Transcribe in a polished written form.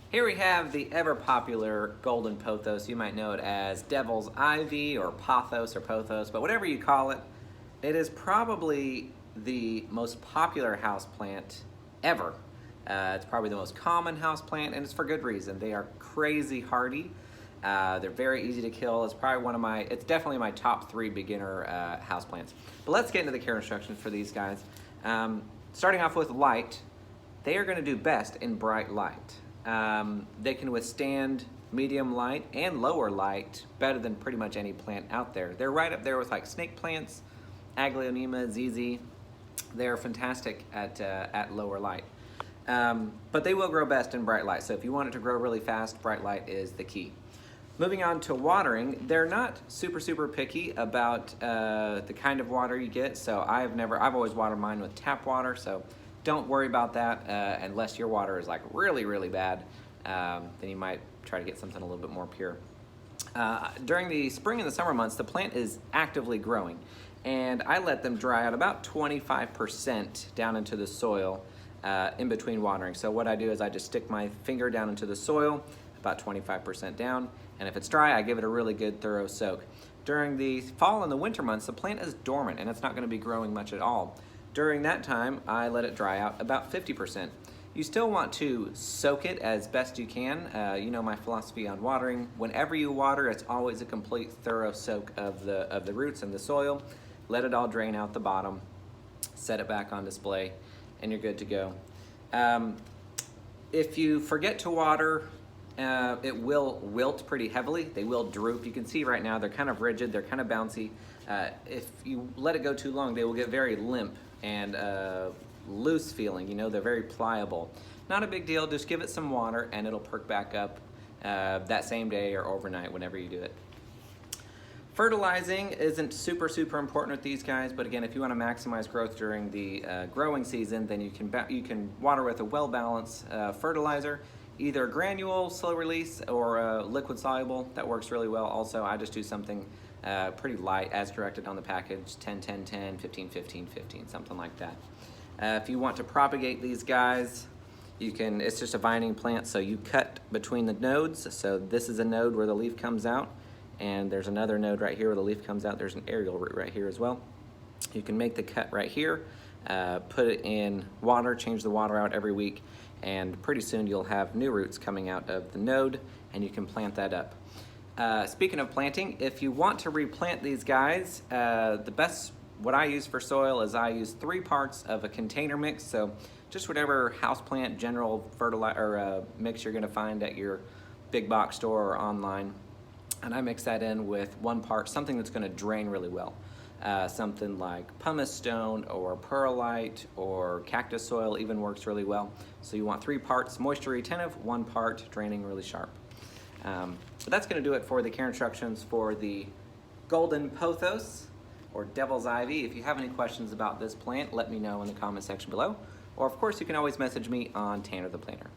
Here we have the ever-popular golden pothos. You might know it as devil's ivy or pothos or pothos, but whatever you call it, it is probably the most popular houseplant ever. It's probably the most common houseplant, and it's for good reason. They are crazy hardy. They're very easy to kill. It's definitely my top 3 beginner houseplants. But let's get into the care instructions for these guys. Starting off with light, they are going to do best in bright light. They can withstand medium light and lower light better than pretty much any plant out there. They're right up there with like snake plants, Aglaonema, ZZ. They're fantastic at lower light. But they will grow best in bright light. So if you want it to grow really fast, bright light is the key. Moving on to watering, they're not super picky about the kind of water you get. So I've always watered mine with tap water. So don't worry about that unless your water is like really bad. Then you might try to get something a little bit more pure. During the spring and the summer months, the plant is actively growing, and I let them dry out about 25% down into the soil in between watering. So what I do is I just stick my finger down into the soil, about 25% down, and if it's dry, I give it a really good thorough soak. During the fall and the winter months, the plant is dormant and it's not going to be growing much at all. During that time, I let it dry out about 50%. You still want to soak it as best you can. You know my philosophy on watering. Whenever you water, it's always a complete thorough soak of the roots and the soil. Let it all drain out the bottom, set it back on display, and you're good to go. If you forget to water, it will wilt pretty heavily. They will droop. You can see right now they're kind of rigid, they're kind of bouncy. If you let it go too long, they will get very limp and loose feeling. You know, they're very pliable. Not a big deal, just give it some water and it'll perk back up that same day or overnight whenever you do it. Fertilizing isn't super important with these guys, but again, if you want to maximize growth during the growing season, then you can water with a well-balanced fertilizer, either granule, slow release, or liquid soluble. That works really well. Also, I just do something pretty light as directed on the package, 10-10-10, 15-15-15, something like that. If you want to propagate these guys, it's just a vining plant, so you cut between the nodes. So this is a node where the leaf comes out, and there's another node right here where the leaf comes out. There's an aerial root right here as well. You can make the cut right here, put it in water, change the water out every week, and pretty soon you'll have new roots coming out of the node, and you can plant that up. Speaking of planting, if you want to replant these guys, what I use for soil is I use 3 parts of a container mix, so just whatever houseplant general fertilizer mix you're gonna find at your big box store or online. And I mix that in with 1 part, something that's gonna drain really well. Something like pumice stone or perlite or cactus soil even works really well. So you want 3 parts moisture retentive, 1 part draining really sharp. But that's gonna do it for the care instructions for the golden pothos or devil's ivy. If you have any questions about this plant, let me know in the comment section below. Or of course, you can always message me on Tanner the Planter.